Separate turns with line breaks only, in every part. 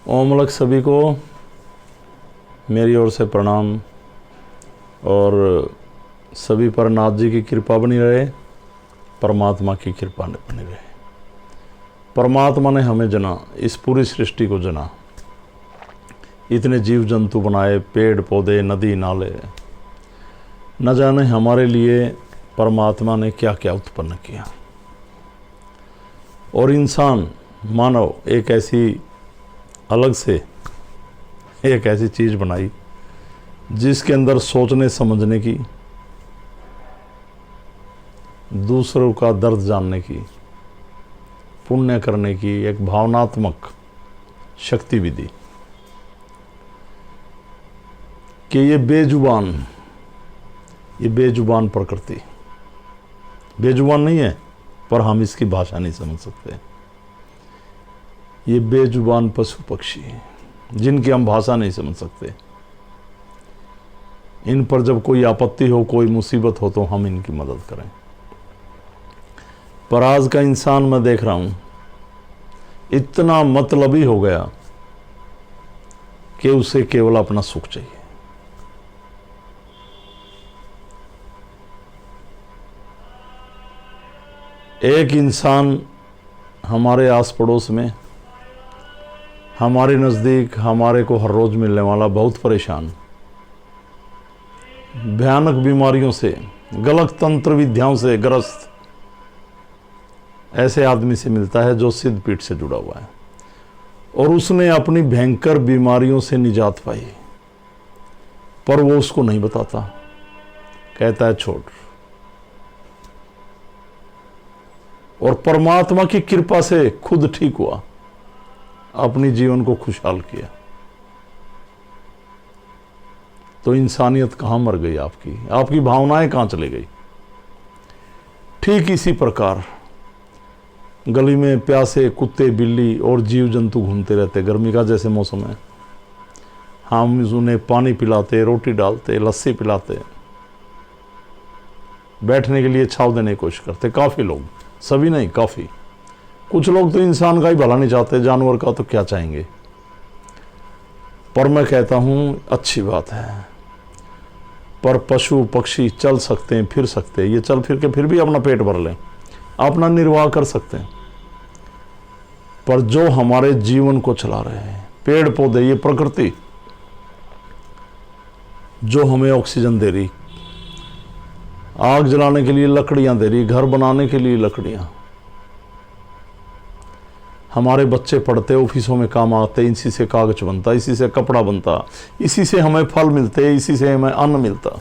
ओम अलग सभी को मेरी ओर से प्रणाम और सभी पर नाथ जी की कृपा बनी रहे, परमात्मा की कृपा बनी रहे। परमात्मा ने हमें जना, इस पूरी सृष्टि को जना, इतने जीव जंतु बनाए, पेड़ पौधे नदी नाले, न जाने हमारे लिए परमात्मा ने क्या क्या उत्पन्न किया। और इंसान मानव एक ऐसी अलग से एक ऐसी चीज़ बनाई जिसके अंदर सोचने समझने की, दूसरों का दर्द जानने की, पुण्य करने की एक भावनात्मक शक्ति भी दी कि ये बेजुबान प्रकृति बेजुबान नहीं है, पर हम इसकी भाषा नहीं समझ सकते। ये बेजुबान पशु पक्षी जिनकी हम भाषा नहीं समझ सकते, इन पर जब कोई आपत्ति हो, कोई मुसीबत हो, तो हम इनकी मदद करें। पर आज का इंसान मैं देख रहा हूं इतना मतलबी हो गया कि उसे केवल अपना सुख चाहिए। एक इंसान हमारे आस पड़ोस में, हमारे नज़दीक, हमारे को हर रोज़ मिलने वाला, बहुत परेशान, भयानक बीमारियों से, गलत तंत्र विद्याओं से ग्रस्त ऐसे आदमी से मिलता है जो सिद्ध पीठ से जुड़ा हुआ है, और उसने अपनी भयंकर बीमारियों से निजात पाई, पर वो उसको नहीं बताता, कहता है छोड़। और परमात्मा की कृपा से खुद ठीक हुआ, अपनी जीवन को खुशहाल किया। तो इंसानियत कहाँ मर गई आपकी भावनाएं कहाँ चली गई? ठीक इसी प्रकार गली में प्यासे कुत्ते बिल्ली और जीव जंतु घूमते रहते। गर्मी का जैसे मौसम है, हम उन्हें पानी पिलाते, रोटी डालते, लस्सी पिलाते, बैठने के लिए छाव देने की कोशिश करते। काफ़ी लोग, सभी नहीं, काफ़ी कुछ लोग तो इंसान का ही भला नहीं चाहते, जानवर का तो क्या चाहेंगे। पर मैं कहता हूँ अच्छी बात है, पर पशु पक्षी चल सकते हैं, फिर सकते हैं, ये चल फिर के फिर भी अपना पेट भर लें, अपना निर्वाह कर सकते हैं। पर जो हमारे जीवन को चला रहे हैं, पेड़ पौधे, ये प्रकृति जो हमें ऑक्सीजन दे रही, आग जलाने के लिए लकड़ियां दे रही, घर बनाने के लिए लकड़ियां, हमारे बच्चे पढ़ते, ऑफिसों में काम आते, इसी से कागज बनता, इसी से कपड़ा बनता, इसी से हमें फल मिलते, इसी से हमें अन्न मिलता,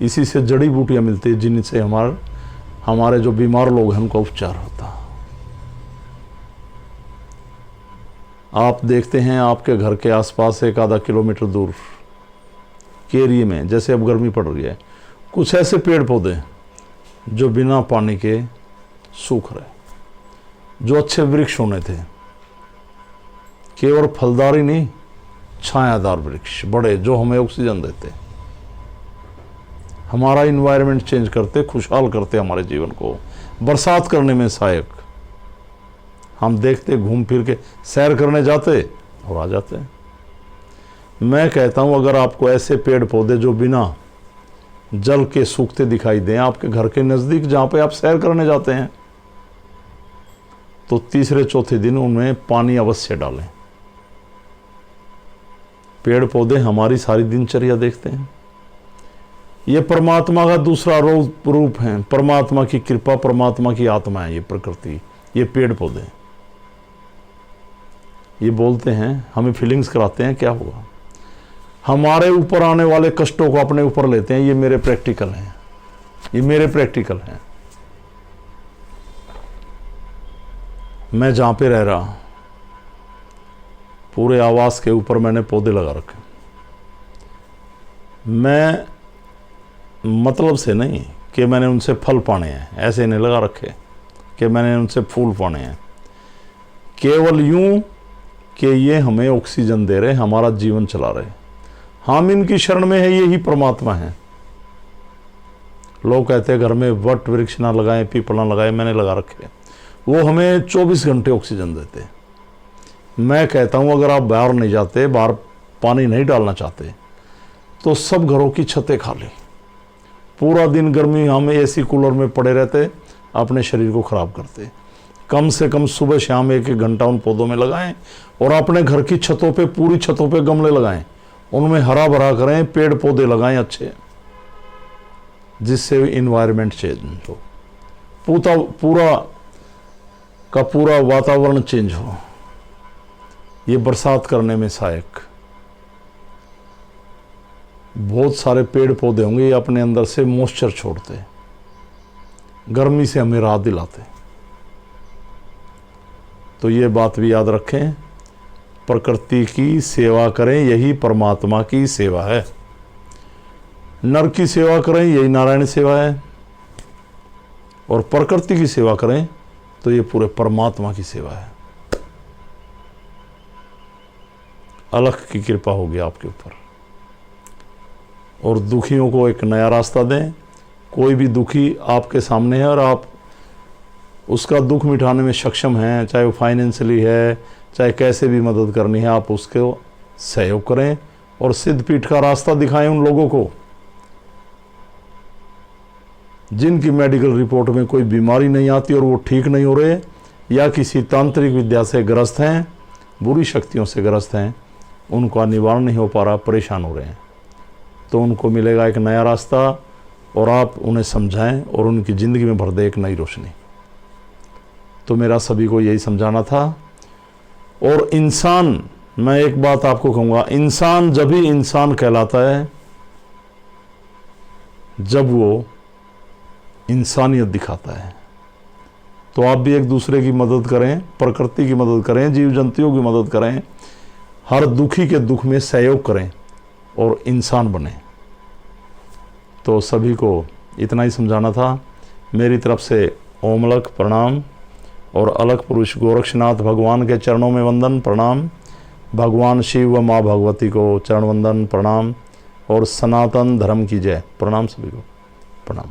इसी से जड़ी बूटियां मिलती जिनसे हमारे जो बीमार लोग हैं उनका उपचार होता। आप देखते हैं आपके घर के आसपास एक आधा किलोमीटर दूर के एरिए में, जैसे अब गर्मी पड़ रही है, कुछ ऐसे पेड़ पौधे जो बिना पानी के सूख रहे, जो अच्छे वृक्ष होने थे, केवल फलदारी नहीं, छायादार वृक्ष बड़े, जो हमें ऑक्सीजन देते, हमारा इन्वायरमेंट चेंज करते, खुशहाल करते, हमारे जीवन को बरसात करने में सहायक। हम देखते, घूम फिर के सैर करने जाते और आ जाते। मैं कहता हूं अगर आपको ऐसे पेड़ पौधे जो बिना जल के सूखते दिखाई दें आपके घर के नज़दीक, जहाँ पे आप सैर करने जाते हैं, तो तीसरे चौथे दिन उनमें पानी अवश्य डालें। पेड़ पौधे हमारी सारी दिनचर्या देखते हैं। ये परमात्मा का दूसरा रूप है, परमात्मा की कृपा, परमात्मा की आत्मा है ये प्रकृति, ये पेड़ पौधे। ये बोलते हैं, हमें फीलिंग्स कराते हैं, क्या हुआ, हमारे ऊपर आने वाले कष्टों को अपने ऊपर लेते हैं। ये मेरे प्रैक्टिकल हैं, ये मेरे प्रैक्टिकल हैं। मैं जहाँ पे रह रहा, पूरे आवास के ऊपर मैंने पौधे लगा रखे। मैं मतलब से नहीं कि मैंने उनसे फल पाने हैं, ऐसे नहीं लगा रखे कि मैंने उनसे फूल पाने हैं, केवल यूं कि ये हमें ऑक्सीजन दे रहे, हमारा जीवन चला रहे। हम इनकी शरण में है, यही परमात्मा है। लोग कहते हैं घर में वट वृक्ष ना लगाएं, पीपल ना लगाएं, मैंने लगा रखे। वो हमें 24 घंटे ऑक्सीजन देते हैं। मैं कहता हूँ अगर आप बाहर नहीं जाते, बाहर पानी नहीं डालना चाहते, तो सब घरों की छतें खाली, पूरा दिन गर्मी हम एसी कूलर में पड़े रहते, अपने शरीर को ख़राब करते। कम से कम सुबह शाम 1-1 घंटा उन पौधों में लगाएं और अपने घर की छतों पे, पूरी छतों पे गमले लगाएं, उनमें हरा भरा करें, पेड़ पौधे लगाएं अच्छे, जिससे इन्वायरमेंट चेंज हो, पूरा का पूरा वातावरण चेंज हो। ये बरसात करने में सहायक बहुत सारे पेड़ पौधे होंगे, ये अपने अंदर से मॉइस्चर छोड़ते, गर्मी से हमें राहत दिलाते। तो ये बात भी याद रखें, प्रकृति की सेवा करें, यही परमात्मा की सेवा है। नर की सेवा करें, यही नारायण सेवा है, और प्रकृति की सेवा करें तो ये पूरे परमात्मा की सेवा है। अलख की कृपा होगी आपके ऊपर। और दुखियों को एक नया रास्ता दें। कोई भी दुखी आपके सामने है और आप उसका दुख मिटाने में सक्षम हैं, चाहे वो फाइनेंशियली है, चाहे कैसे भी मदद करनी है, आप उसको सहयोग करें और सिद्ध पीठ का रास्ता दिखाएं उन लोगों को जिनकी मेडिकल रिपोर्ट में कोई बीमारी नहीं आती और वो ठीक नहीं हो रहे, या किसी तांत्रिक विद्या से ग्रस्त हैं, बुरी शक्तियों से ग्रस्त हैं, उनका निवारण नहीं हो पा रहा, परेशान हो रहे हैं, तो उनको मिलेगा एक नया रास्ता और आप उन्हें समझाएं और उनकी ज़िंदगी में भर दें एक नई रोशनी। तो मेरा सभी को यही समझाना था। और इंसान, मैं एक बात आपको कहूँगा, इंसान जब ही इंसान कहलाता है जब वो इंसानियत दिखाता है। तो आप भी एक दूसरे की मदद करें, प्रकृति की मदद करें, जीव जंतुओं की मदद करें, हर दुखी के दुख में सहयोग करें और इंसान बने। तो सभी को इतना ही समझाना था। मेरी तरफ से ओम अलख प्रणाम और अलख पुरुष गोरक्षनाथ भगवान के चरणों में वंदन प्रणाम, भगवान शिव व माँ भगवती को चरण वंदन प्रणाम, और सनातन धर्म की जय। प्रणाम सभी को, प्रणाम।